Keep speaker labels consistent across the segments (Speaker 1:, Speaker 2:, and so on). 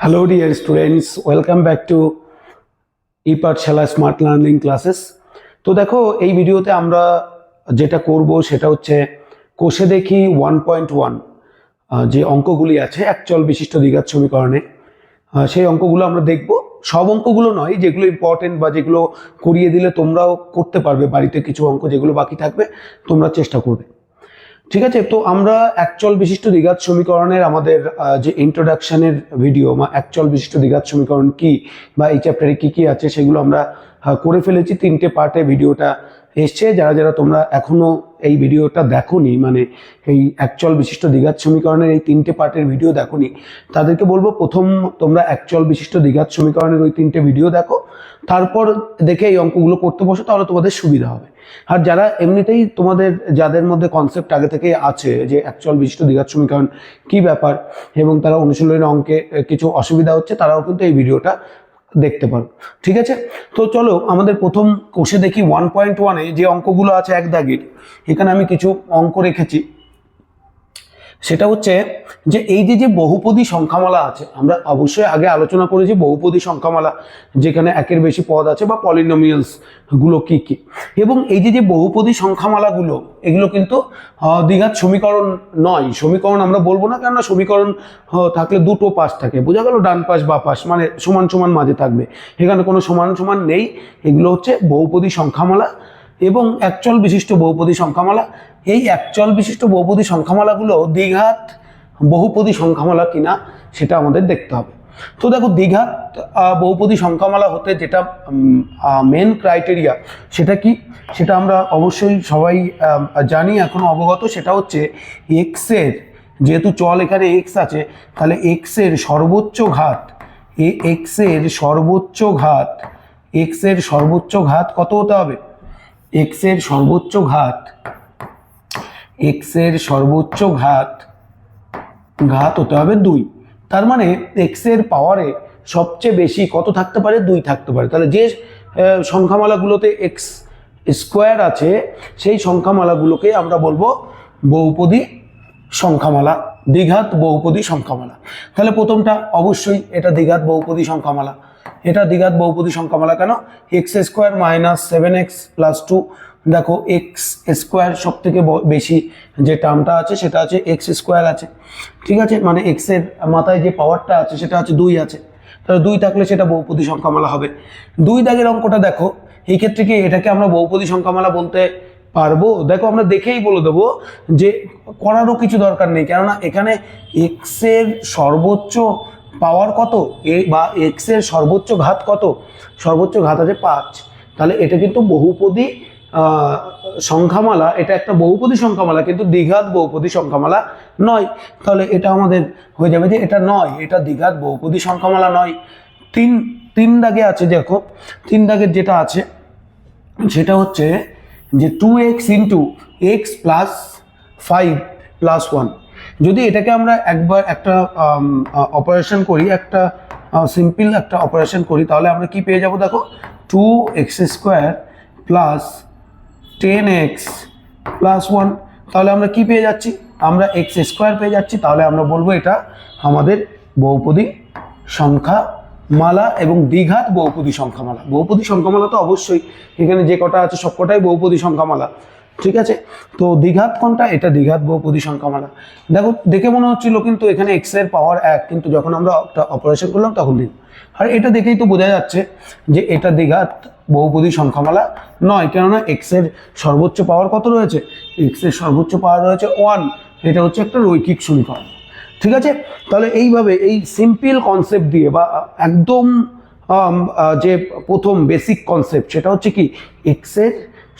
Speaker 1: Hello dear students, welcome back to ePathshala smart learning classes. তো দেখো এই ভিডিওতে আমরা যেটা করব সেটা হচ্ছে কোষে দেখি 1.1 যে অঙ্কগুলি আছে একচল বিশিষ্ট দ্বিঘাত সমীকরণে সেই অঙ্কগুলো আমরা দেখব। সব অঙ্কগুলো নয়, যেগুলো ইম্পর্টেন্ট বা যেগুলো করিয়ে দিলে তোমরাও করতে পারবে বাড়িতে, কিছু অঙ্ক যেগুলো বাকি থাকবে তোমরা চেষ্টা করবে। ঠিক আছে, তো আমরা একচল বিশিষ্ট দ্বিঘাত সমীকরণের আমাদের যে ইন্ট্রোডাকশনের ভিডিও বা একচল বিশিষ্ট দ্বিঘাত সমীকরণ কি বা এই চ্যাপ্টারে কি কি আছে সেগুলো আমরা করে ফেলেছি। 3টে পার্টে ভিডিওটা এসছে। যারা যারা তোমরা এখনো এই ভিডিওটা দেখোনি, মানে এই একচল বিশিষ্ট দ্বিঘাত সমীকরণের এই 3টে পার্টের ভিডিও দেখোনি, তাদেরকে বলবো প্রথম তোমরা একচল বিশিষ্ট দ্বিঘাত সমীকরণের ওই 3টে ভিডিও দেখো, তারপর দেখে এই অঙ্কগুলো করতে বসো, তাহলে তোমাদের সুবিধা হবে। আর যারা এমনিতেই তোমাদের যাদের মধ্যে কনসেপ্ট আগে থেকে আছে যে একচল বিশিষ্ট দ্বিঘাত সমীকরণ কি ব্যাপার এবং তারা অনুশীলনের অঙ্কে কিছু অসুবিধা হচ্ছে, তারাও কিন্তু এই ভিডিওটা দেখতে পারো। ঠিক আছে, তো চলো আমাদের প্রথম কোষে দেখি 1.1-এ যে অঙ্কগুলো আছে এক দাগের, এখানে আমি কিছু অঙ্ক রেখেছি। সেটা হচ্ছে যে এই যে বহুপদী সংখ্যামালা আছে, আমরা অবশ্যই আগে আলোচনা করেছি বহুপদী সংখ্যামালা, যেখানে একের বেশি পদ আছে বা পলিনোমিয়ালস গুলো কি কি, এবং এই যে বহুপদী সংখ্যামালাগুলো এগুলো কিন্তু দ্বিঘাত সমীকরণ নয়। সমীকরণ আমরা বলবো না, কেননা সমীকরণ থাকলে দুটো পাশ থাকে, বোঝা গেল, ডান পাশ বা পাশ, মানে সমান সমান মাঝে থাকবে। এখানে কোনো সমান সমান নেই, এগুলো হচ্ছে বহুপদী সংখ্যামালা এবং একচল বিশিষ্ট বহুপদী সংখ্যামালা। এই একচল বিশিষ্ট বহুপদী সংখ্যামালাগুলো দ্বিঘাত বহুপদী সংখ্যামালা কিনা সেটা আমাদের দেখতে হবে। তো দেখো, দ্বিঘাত বহুপদী সংখ্যামালা হতে যেটা মেন ক্রাইটেরিয়া সেটা কি, সেটা আমরা অবশ্যই সবাই জানি, এখনো অবগত। সেটা হচ্ছে এক্সের, যেহেতু চল এখানে এক্স আছে, তাহলে এক্সের সর্বোচ্চ ঘাত, এক্সের সর্বোচ্চ ঘাত কত হতে হবে? এক্সের সর্বোচ্চ ঘাত হতে হবে 2। তার মানে এক্সের পাওয়ারে সবচেয়ে বেশি কত থাকতে পারে? 2 থাকতে পারে। তাহলে যে সংখ্যামালাগুলোতে এক্স স্কোয়ার আছে সেই সংখ্যামালাগুলোকে আমরা বলবো বহুপদী সংখ্যামালা, দ্বিঘাত বহুপদী সংখ্যামালা। তাহলে প্রথমটা অবশ্যই এটা দ্বিঘাত বহুপদী সংখ্যামালা। এটা দ্বিঘাত বহুপদী সংখ্যামালা কেন? X square minus 7x plus 2। দেখো, এক্স স্কোয়ার সব থেকে বেশি যে টার্মটা আছে সেটা আছে এক্স স্কোয়ার আছে। ঠিক আছে, মানে এক্সের মাথায় যে পাওয়ারটা আছে সেটা আছে 2 আছে। তাহলে 2 থাকলে সেটা বহুপদী সংখ্যামালা হবে। 2 দাগের অঙ্কটা দেখো, এই ক্ষেত্রে কি এটাকে আমরা বহুপদী সংখ্যামালা বলতে পারবো? দেখো, আমরা দেখেই বলে দেবো যে করারও কিছু দরকার নেই, কেননা এখানে এক্সের সর্বোচ্চ পাওয়ার কত বা এক্সের সর্বোচ্চ ঘাত কত? সর্বোচ্চ ঘাত আছে 5। তাহলে এটা কিন্তু বহুপদী সংখ্যামালা, এটা একটা বহুপদী সংখ্যামালা, কিন্তু দ্বিঘাত বহুপদী সংখ্যামালা নয়। তাহলে এটা আমাদের হয়ে যাবে যে এটা নয়, এটা দ্বিঘাত বহুপদী সংখ্যামালা নয়। 3 দাগে আছে, দেখো 3 দাগের যেটা আছে সেটা হচ্ছে যে 2x into x plus 5 plus 1। যদি এটাকে আমরা একবার একটা অপারেশন করি, একটা সিম্পল একটা অপারেশন করি, তাহলে আমরা কি পেয়ে যাব? দেখো, 2x square plus 10x plus 1। তাহলে আমরা কি পেয়ে যাচ্ছি? আমরা এক্স স্কোয়ার পেয়ে যাচ্ছি। তাহলে আমরা বলবো এটা আমাদের বহুপদী সংখ্যামালা এবং দ্বিঘাত বহুপদী সংখ্যামালা। বহুপদী সংখ্যামালা তো অবশ্যই এখানে যে কটা আছে সবকটাই বহুপদী সংখ্যামালা। ঠিক আছে, তো দ্বিঘাত কোনটা? এটা দ্বিঘাত বহুপদী সংখ্যামালা। দেখো, দেখে মনে হচ্ছিল কিন্তু এখানে এক্স এর পাওয়ার 1, কিন্তু যখন আমরা অপারেশন করলাম তখন দিন, আর এটা দেখেই তো বোঝা যাচ্ছে যে এটা দ্বিঘাত বহুপদী সংখ্যামালা নয়, কেননা এক্স এর সর্বোচ্চ পাওয়ার কত রয়েছে? এক্স এর সর্বোচ্চ পাওয়ার রয়েছে 1। এটা হচ্ছে একটা রৈখিক সমীকরণ। ঠিক আছে, তাহলে এইভাবে এই সিম্পল কনসেপ্ট দিয়ে বা একদম যে প্রথম বেসিক কনসেপ্ট সেটা হচ্ছে কি এক্সের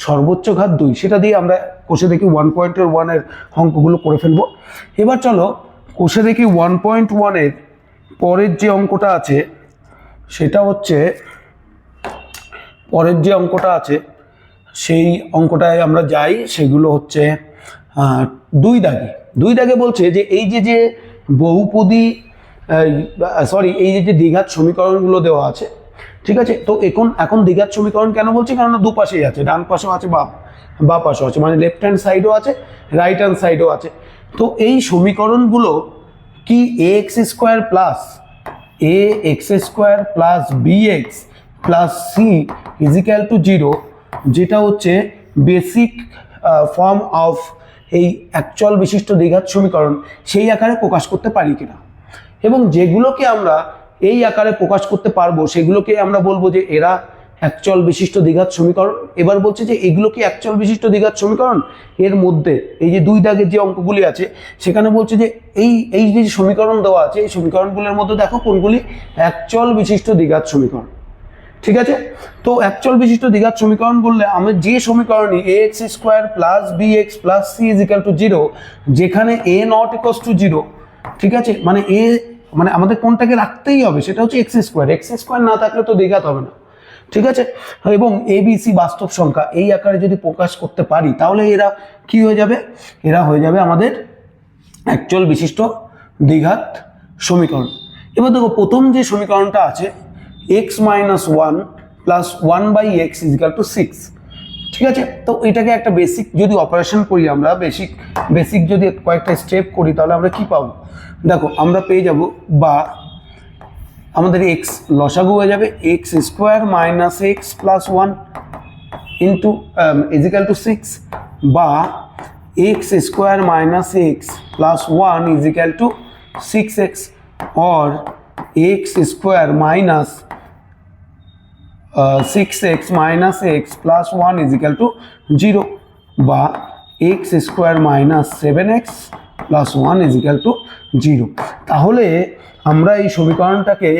Speaker 1: সর্বোচ্চ ঘাত 2, সেটা দিয়ে আমরা কোষে দেখি 1.1-এর অঙ্কগুলো করে ফেলবো। এবার চলো কোষে দেখি 1.1-এর পরের যে অঙ্কটা আছে সেটা হচ্ছে, পরের যে অঙ্কটা আছে সেই অঙ্কটায় আমরা যাই। সেগুলো হচ্ছে 2 দাগে বলছে যে এই যে বহুপদী এই যে দ্বিঘাত সমীকরণগুলো দেওয়া আছে। ঠিক আছে, তো এখন দ্বিঘাত সমীকরণ কেন বলছি? কেননা দুপাশেই আছে, ডান পাশেও আছে বা পাশেও আছে, মানে লেফট হ্যান্ড সাইডও আছে, রাইট হ্যান্ড সাইডও আছে। তো এই সমীকরণগুলো কি x square plus a x square plus b x plus c is equal to 0, যেটা হচ্ছে বেসিক ফর্ম অফ এই অ্যাকচুয়াল বিশিষ্ট দ্বিঘাত সমীকরণ, সেই আকারে প্রকাশ করতে পারি কিনা। এবং যেগুলোকে আমরা এই আকারে প্রকাশ করতে পারবো সেগুলোকে আমরা বলবো যে এরা অ্যাকচুয়াল বিশিষ্ট দ্বিঘাত সমীকরণ। এবার বলছে যে এগুলো কি অ্যাকচুয়াল বিশিষ্ট দ্বিঘাত সমীকরণ? এর মধ্যে এই যে 2 দাগের যে অঙ্কগুলি আছে সেখানে বলছে যে এই যে সমীকরণ দেওয়া আছে এই সমীকরণগুলোর মধ্যে দেখো কোনগুলি অ্যাকচুয়াল বিশিষ্ট দ্বিঘাত সমীকরণ। ঠিক আছে, তো অ্যাকচুয়াল বিশিষ্ট দ্বিঘাত সমীকরণ বললে আমরা যে সমীকরণই a x square plus b x plus c is equal to 0, যেখানে এ নট ইকুয়ালস টু 0, ঠিক আছে, মানে আমাদের কোনটাকে রাখতেই হবে সেটা হচ্ছে এক্স স্কোয়ার না থাকলে তো দ্বিঘাত হবে না। ঠিক আছে, এবং এ বি সি বাস্তব সংখ্যা এই আকারে যদি প্রকাশ করতে পারি তাহলে এরা কি হয়ে যাবে? এরা হয়ে যাবে আমাদের অ্যাকচুয়াল বিশিষ্ট দ্বিঘাত সমীকরণ। এবার দেখো প্রথম যে সমীকরণটা আছে x minus 1 plus 1/x is equal to 6, ঠিক আছে, তো এটাকে একটা বেসিক যদি অপারেশন করি আমরা, বেসিক যদি কয়েকটা স্টেপ করি তাহলে আমরা কি পাবো? দেখো আমরা পেয়ে যাব, বা আমাদের এক্স লসাগু হয়ে যাবে x square minus x plus 1 into is equal to 6, বা x square minus x plus 1 is equal to 6x, or x square minus 6x minus x plus 1 is equal to 0, বা x square minus 7x plus 1 is equal to 0। তাহলে আমরা এই সমীকরণটাকে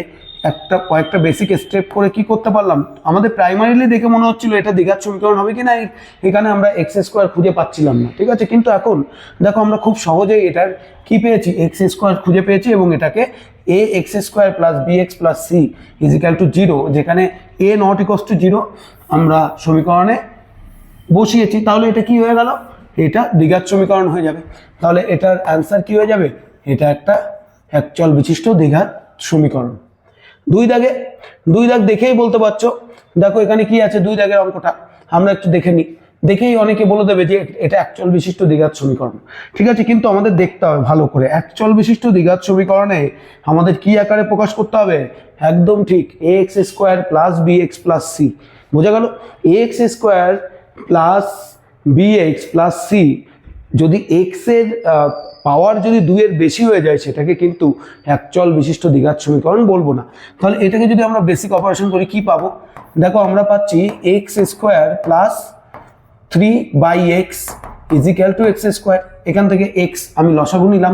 Speaker 1: কয়েকটা basic step করে কি করতে পারলাম? আমাদের প্রাইমারিলি দেখে মনে হচ্ছিল এটা দ্বিঘাত সমীকরণ হবে কি না, এখানে আমরা এক্স স্কোয়ার খুঁজে পাচ্ছিলাম না, ঠিক আছে, কিন্তু এখন দেখো আমরা খুব সহজেই এটার কি পেয়েছি, এক্স স্কোয়ার খুঁজে পেয়েছি, এবং এটাকে a x square plus b x plus c is equal to 0, যেখানে এ নট ইকুয়ালস টু 0 আমরা সমীকরণে বসিয়েছি। তাহলে এটা কি হয়ে গেল? এটা দ্বিঘাত সমীকরণ হয়ে যাবে। তাহলে এটার অ্যান্সার কি হয়ে যাবে? এটা একটা অ্যাকচুয়াল বিশিষ্ট দ্বিঘাত সমীকরণ। 2 দাগ দেখেই বলতে পারছো। দেখো এখানে কি আছে, 2 দাগের অঙ্কটা আমরা একটু দেখে নিই, দেখেই অনেকে বলে দেবে যে এটা অ্যাকচুয়াল বিশিষ্ট দ্বিঘাত সমীকরণ, ঠিক আছে, কিন্তু আমাদের দেখতে হবে ভালো করে অ্যাকচুয়াল বিশিষ্ট দ্বিঘাত সমীকরণে আমাদের কি আকারে প্রকাশ করতে হবে। একদম ঠিক, a x square plus b x plus c, বোঝা গেল? A x square plus b x plus c, যদি এক্স এর পাওয়ার যদি 2 এর বেশি হয়ে যায় সেটাকে কিন্তু অ্যাকচুয়াল বিশিষ্ট দ্বিঘাত সমীকরণ বলবো না। তাহলে এটাকে যদি আমরা বেসিক অপারেশন করি কি পাবো? দেখো আমরা পাচ্ছি x square plus 3/x is equal to x square. এখান থেকে এক্স আমি লসাগু নিলাম,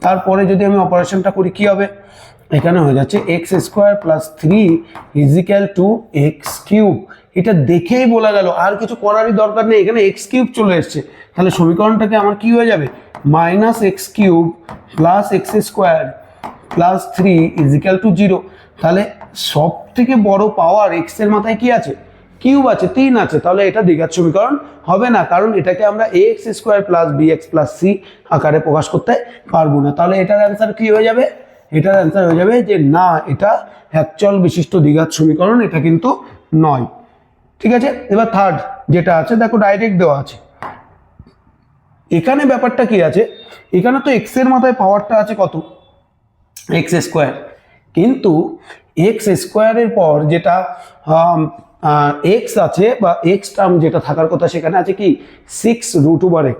Speaker 1: তারপরে যদি আমি অপারেশনটা করি কি হবে? এখানে হয়ে যাচ্ছে x square plus 3 is equal to x cube. এটা দেখেই বলা গেল, আর কিছু করারই দরকার নেই, এখানে এক্স কিউব চলে এসছে। তাহলে সমীকরণটাকে আমার কি হয়ে যাবে? Minus x cube plus x square plus 3 is equal to 0। তাহলে সব থেকে বড় পাওয়ার এক্স এর মাথায় কি আছে? কিউব আছে, 3 আছে। তাহলে এটা দ্বিঘাত সমীকরণ হবে না, কারণ এটাকে আমরা a x square plus b x plus c আকারে প্রকাশ করতে পারবো না। তাহলে এটার অ্যান্সার কি হয়ে যাবে? এটার অ্যান্সার হয়ে যাবে যে না, এটা অ্যাকচুয়াল বিশিষ্ট দ্বিঘাত সমীকরণ, এটা কিন্তু নয়। ঠিক আছে, এবার থার্ড যেটা আছে দেখো ডাইরেক্ট দেওয়া আছে। এখানে ব্যাপারটা কি আছে, এখানে তো এক্স এর মাথায় পাওয়ারটা আছে কত? এক্স স্কোয়ার, কিন্তু এক্স স্কোয়ারের পর যেটা এক্স আছে বা এক্স টার্ম যেটা থাকার কথা সেখানে আছে কি 6√x।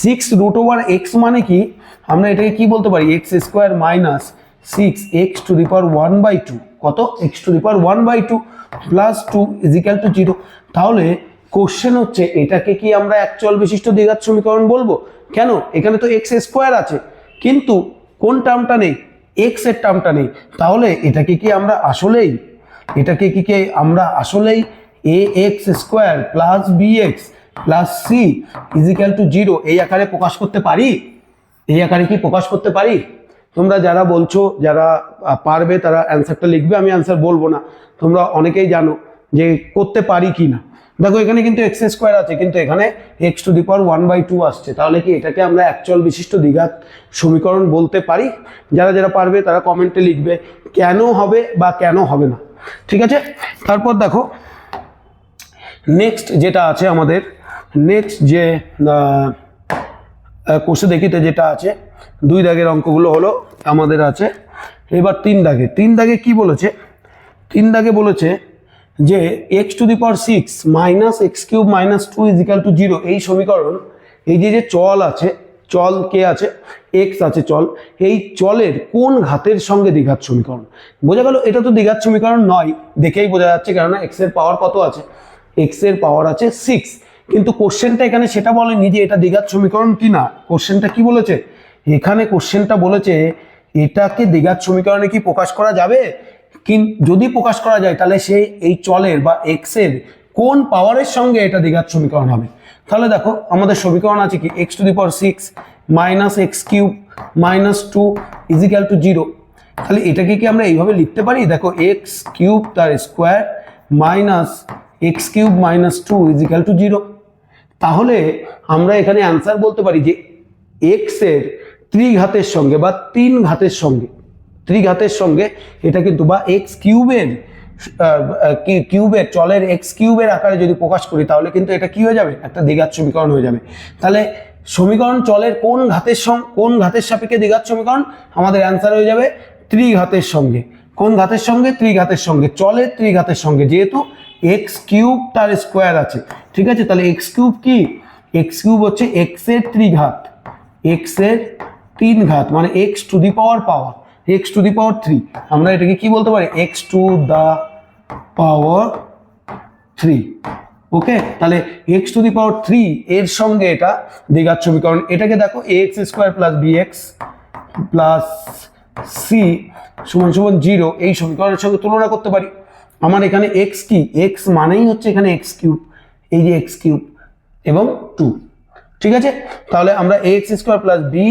Speaker 1: 6√x মানে কি, আমরা এটাকে কি বলতে পারি? এক্স স্কোয়ার মাইনাস 6x⁴1/2, কত? x⁴1/2 plus 2 is equal to 0। তাহলে কোশ্চেন হচ্ছে এটাকে কি আমরা অ্যাকচুয়াল বিশিষ্ট দ্বিঘাত সমীকরণ বলবো? কেন? এখানে তো এক্স স্কোয়ার আছে, কিন্তু কোন টার্মটা নেই? এক্স এর টার্মটা নেই। তাহলে এটাকে কি আমরা আসলেই a x square plus b x plus c is equal to 0 এই আকারে প্রকাশ করতে পারি? এই আকারে কি প্রকাশ করতে পারি? তোমরা যারা বলছো, যারা পারবে তারা অ্যান্সারটা লিখবে, আমি অ্যান্সার বলবো না। তোমরা অনেকেই জানো যে করতে পারি কি না। দেখো এখানে কিন্তু এক্স স্কোয়ার আছে, কিন্তু এখানে x⁴1/2 আসছে। তাহলে কি এটাকে আমরা অ্যাকচুয়াল বিশিষ্ট দ্বিঘাত সমীকরণ বলতে পারি? যারা যারা পারবে তারা কমেন্টে লিখবে কেন হবে বা কেন হবে না। ঠিক আছে, তারপর দেখো নেক্সট যেটা আছে আমাদের, নেক্সট যে কোষে দেখিতে যেটা আছে 2 দাগের অঙ্কগুলো হলো আমাদের আছে এবার 3 দাগে কি বলেছে, 3 দাগে বলেছে যে x to the power 6 minus x cube minus 2 is equal to 0 এই সমীকরণ, এই যে চল আছে, চল কে আছে, এক্স আছে চল, এই চলের কোন ঘাতের সঙ্গে দ্বিঘাত সমীকরণ। বোঝা গেল এটা তো দ্বিঘাত সমীকরণ নয়, দেখেই বোঝা যাচ্ছে, কেননা এক্স এর পাওয়ার কত আছে, এক্স এর পাওয়ার আছে 6। কিন্তু কোশ্চেনটা এখানে সেটা বলেনি যে এটা দ্বিঘাত সমীকরণ কি না। কোশ্চেনটা কি বলেছে, এখানে কোশ্চেনটা বলেছে এটাকে দ্বিঘাত সমীকরণে কি প্রকাশ করা যাবে, যদি প্রকাশ করা যায় তাহলে সে এই চলের বা এক্স এর কোন পাওয়ারের সঙ্গে এটা দ্বিঘাত সমীকরণ হবে। তাহলে দেখো আমাদের সমীকরণ আছে কি, x to the power 6 minus x cube minus 2 is equal to 0। তাহলে এটাকে কি আমরা এইভাবে লিখতে পারি, দেখো এক্স কিউব তার square minus x cube minus 2 is equal to 0। তাহলে আমরা এখানে অ্যান্সার বলতে পারি যে এক্স এর ত্রিঘাতের সঙ্গে বা 3 ঘাতের সঙ্গে, ত্রিঘাতের সঙ্গে এটা কিন্তু, বা এক্স কিউবের কিউবের চলের এক্স কিউবের আকারে যদি প্রকাশ করি তাহলে কিন্তু এটা কি হয়ে যাবে, একটা দ্বিঘাত সমীকরণ হয়ে যাবে। তাহলে সমীকরণ চলের কোন ঘাতের সাপেক্ষে দ্বিঘাত সমীকরণ, আমাদের অ্যান্সার হয়ে যাবে ত্রিঘাতের সঙ্গে। কোন ঘাতের সঙ্গে, ত্রিঘাতের সঙ্গে, চলের ত্রিঘাতের সঙ্গে, যেহেতু এক্স কিউব তার স্কোয়ার আছে, ঠিক আছে। তাহলে এক্স কিউব কি, এক্স কিউব হচ্ছে এক্স এর ত্রিঘাত, এক্স এর 3 ঘাত, মানে x to the power x to the power 3। আমরা এটাকে কি বলতে পারি, এক্স টু দা পাওয়ার 3। ওকে, তাহলে এক্স টু দি পাওয়ার 3 এর সঙ্গে এটা দ্বিঘাত সমীকরণ। এটাকে দেখো x square plus b x plus c সমান সমান 0 এই সমীকরণের সঙ্গে তুলনা করতে পারি। আমার এখানে এক্স কি, এক্স মানেই হচ্ছে এখানে এক্স কিউব, এই যে এক্স কিউব এবং 2, ঠিক আছে। তাহলে আমরা x square plus b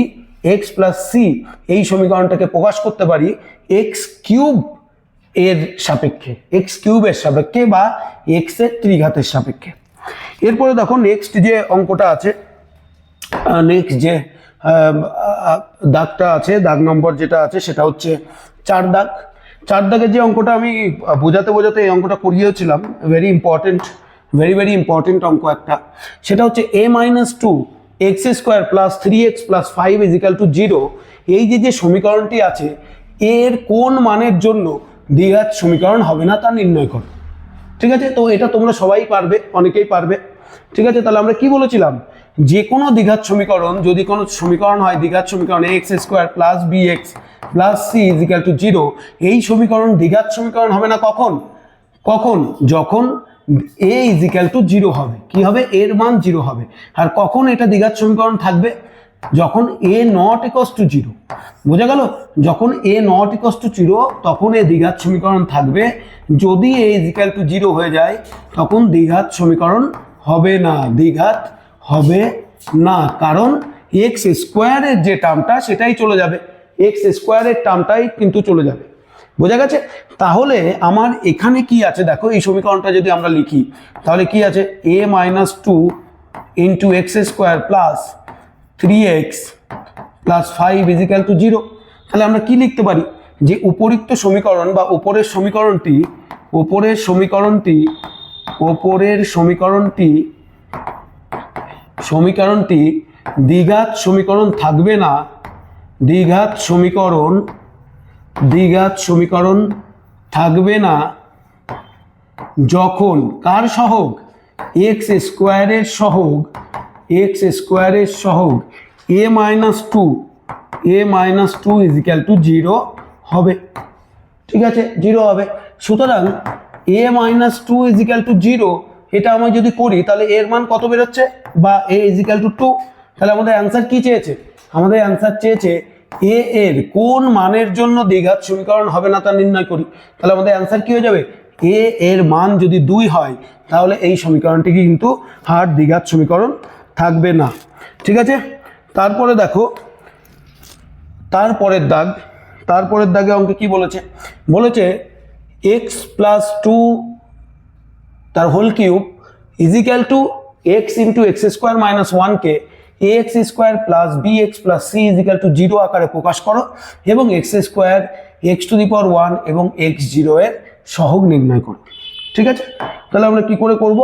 Speaker 1: x plus c এই সমীকরণটাকে প্রকাশ করতে পারি এক্স কিউব এর সাপেক্ষে, এক্স কিউবের সাপেক্ষে বা এক্স এর ত্রিঘাতের সাপেক্ষে। এরপরে দেখো নেক্সট যে অঙ্কটা আছে, নেক্সট যে দাগটা আছে, দাগ নম্বর যেটা আছে সেটা হচ্ছে 4 দাগ। 4 দাগের যে অঙ্কটা আমি বোঝাতে এই অঙ্কটা করিয়েছিলাম, ভেরি ইম্পর্টেন্ট অঙ্ক একটা। সেটা হচ্ছে a minus 2 x square plus 3x plus 5 is equal to 0 এই যে সমীকরণটি আছে এর কোন মানের জন্য দ্বিঘাত সমীকরণ হবে না তা নির্ণয় করো, ঠিক আছে। তো এটা তোমরা সবাই পারবে, অনেকেই পারবে, ঠিক আছে। তাহলে আমরা কি বলেছিলাম, যে কোনো দ্বিঘাত সমীকরণ, যদি কোনো সমীকরণ হয় দ্বিঘাত সমীকরণ x square plus b x plus c is equal to 0, এই সমীকরণ দ্বিঘাত সমীকরণ হবে না কখন, যখন a ইজ ইকাল টু 0 হবে, কি হবে, এর মান 0 হবে। আর কখন এটা দ্বিঘাত সমীকরণ থাকবে, যখন a নট ইকুয়ালস টু 0। বোঝা গেল, যখন a নট ইকুয়ালস টু 0 তখন এই দ্বিঘাত সমীকরণ থাকবে। যদি a ইজ ইকাল টু 0 হয়ে যায় তখন দ্বিঘাত সমীকরণ হবে না, কারণ এক্স স্কোয়ারের যে টার্মটা সেটাই চলে যাবে, এক্স স্কোয়ারের টার্মটাই কিন্তু চলে যাবে। বোঝা গেছে। তাহলে আমার এখানে কি আছে দেখো, এই সমীকরণটা যদি আমরা লিখি তাহলে কি আছে, a minus 2 into x square plus 3x plus 5 is equal to 0। তাহলে আমরা কি লিখতে পারি, যে উপরিক্ত সমীকরণ বা উপরের সমীকরণটি দ্বিঘাত সমীকরণ থাকবে না, দ্বিঘাত সমীকরণ থাকবে না যখন কার সহগ, এক্স স্কোয়ারের সহগ a minus 2 is equal to 0 হবে, ঠিক আছে, 0 হবে। সুতরাং a minus 2 is equal to 0 এটা আমরা যদি করি তাহলে এর মান কত বেরোচ্ছে, বা a ইজ ইকাল টু 2। তাহলে আমাদের অ্যান্সার কি চেয়েছে, আমাদের অ্যান্সার চেয়েছে a এর কোন মানের জন্য দ্বিঘাত সমীকরণ হবে না তা নির্ণয় করি। তাহলে আমাদের অ্যান্সার কি হয়ে যাবে, a এর মান যদি 2 হয় তাহলে এই সমীকরণটি কিন্তু আর দ্বিঘাত সমীকরণ থাকবে না, ঠিক আছে। তারপরে দেখো তারপরের দাগে অঙ্কে কি বলেছে x প্লাস 2 তার whole cube is equal to x into x square minus 1কে ax square plus bx plus c is equal to 0 আকারে প্রকাশ করো এবং x square x to the power 1 এবং x0 এর সহগ নির্ণয় করো, ঠিক আছে। তাহলে আমরা কি করে করব,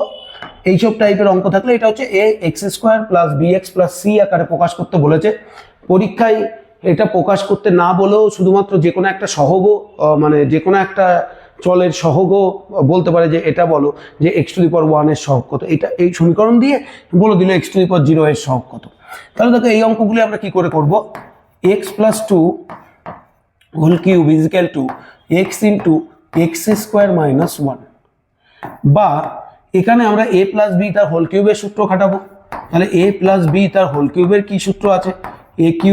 Speaker 1: এইসব টাইপের অঙ্ক থাকলে এটা হচ্ছে a x square plus bx plus c আকারে প্রকাশ করতে বলেছে। পরীক্ষায় এটা প্রকাশ করতে না বলেও শুধুমাত্র যে কোনো একটা সহগ মানে যে কোনো একটা চলের সহগ বলতে পারে যে এটা বলো যে x⁴ এর সহগ কত, এটা এই সমীকরণ দিয়ে বলে দিল x⁴ এর সহগ কত। তাহলে দেখো এই অঙ্কগুলি আমরা কি করে করব, x + 2 whole cube is equal to x into x² - 1, বা এখানে আমরা a + b তার হোল কিউবের সূত্র খাটাবো। তাহলে a + b তার হোল কিউবের কি সূত্র আছে, a³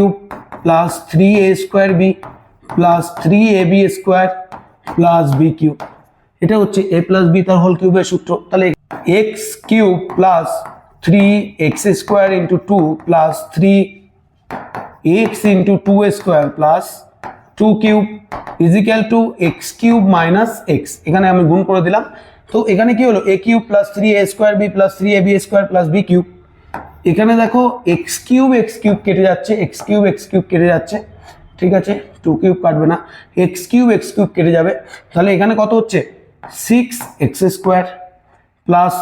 Speaker 1: + 3a² b + 3ab² + b³ এটা হচ্ছে a + b তার হোল কিউবের সূত্র। তাহলে x³ + 3x² × 2 + 3x × 2a² + 2³ is equal two x³ - x, এখানে আমি গুণ করে দিলাম। তো এখানে কি হলো, a³ + 3a² b + 3ab² + b³। এখানে দেখো x³ কেটে যাচ্ছে, x³ কেটে যাচ্ছে, ঠিক আছে, 2³ কাটবে না, x³ কেটে যাবে। তাহলে এখানে কত হচ্ছে 6x² প্লাস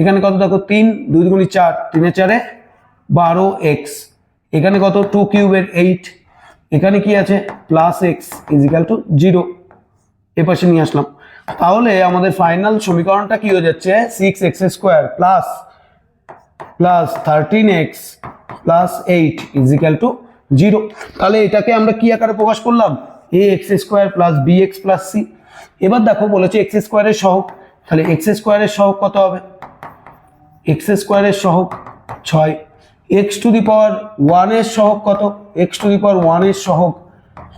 Speaker 1: এখানে কত দেখো 3, 2 × 4, 3 × 4 = 12x, এখানে কত 2³ এর 8, এখানে কি আছে plus x is equal two 0, এপাশে নিয়ে আসলাম। তাহলে আমাদের ফাইনাল সমীকরণটা কি হয়ে যাচ্ছে, 6x² plus 13x plus 8 is equal two 0। তাহলে এটাকে আমরা কি আকারে প্রকাশ করলাম, ax² plus bx plus c। এবার দেখো বলেছে x² এর সহগ, তাহলে x² এর সহগ কত হবে, x² এর সহগ 6, x⁴ এর সহগ কত, x⁴ এর সহগ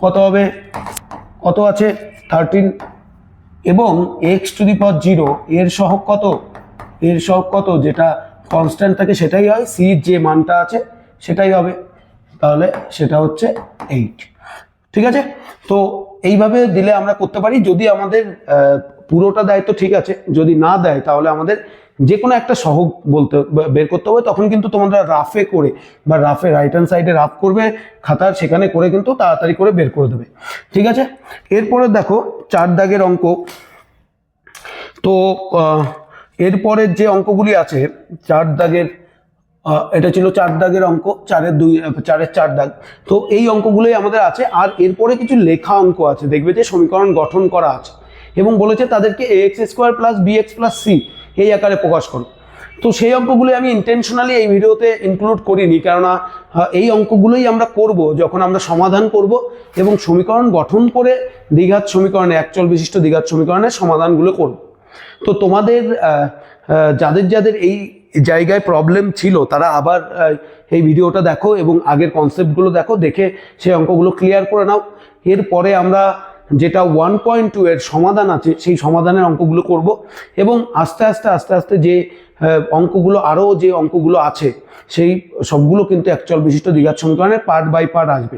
Speaker 1: কত হবে, কত আছে 13, এবং x⁴ এর সহগ কত, এর সহগ কত, যেটা কনস্ট্যান্ট থাকে সেটাই হয়, c যে মানটা আছে সেটাই হবে, তাহলে সেটা হচ্ছে 8, ঠিক আছে। তো এইভাবে দিলে আমরা করতে পারি, যদি আমাদের পুরোটা দেয় তো ঠিক আছে, যদি না দেয় তাহলে আমাদের যে কোনো একটা সহগ বের করতে হবে। তখন কিন্তু তোমরা রাফে করে বা রাফে রাইট হ্যান্ড সাইডে রাফ করবে খাতার, সেখানে করে কিন্তু তাড়াতাড়ি করে বের করে দেবে, ঠিক আছে। এরপরে দেখো 4 দাগের অঙ্ক। তো এরপরের যে অঙ্কগুলি আছে 4 দাগের, এটা ছিল 4 দাগের অঙ্ক, 4-এর 4 দাগ। তো এই অঙ্কগুলোই আমাদের আছে। আর এরপরে কিছু লেখা অঙ্ক আছে, দেখবে যে সমীকরণ গঠন করা আছে এবং বলেছে তাদেরকে ax² plus bx plus c এই আকারে প্রকাশ করো। তো সেই অঙ্কগুলো আমি ইন্টেনশনালি এই ভিডিওতে ইনক্লুড করিনি, কেননা এই অঙ্কগুলোই আমরা করব যখন আমরা সমাধান করব এবং সমীকরণ গঠন করে দ্বিঘাত সমীকরণে, একচল বিশিষ্ট দ্বিঘাত সমীকরণের সমাধানগুলো করব। তো তোমাদের যাদের যাদের এই জায়গায় প্রবলেম ছিল তারা আবার এই ভিডিওটা দেখো এবং আগের কনসেপ্টগুলো দেখো, দেখে সেই অঙ্কগুলো ক্লিয়ার করে নাও। এরপরে আমরা যেটা 1.2 এর সমাধান আছে সেই সমাধানের অঙ্কগুলো করব এবং আস্তে আস্তে যে অঙ্কগুলো, আরও যে অঙ্কগুলো আছে সেই সবগুলো কিন্তু একচল বিশিষ্ট দ্বিঘাত সমীকরণের পার্ট বাই পার্ট আসবে।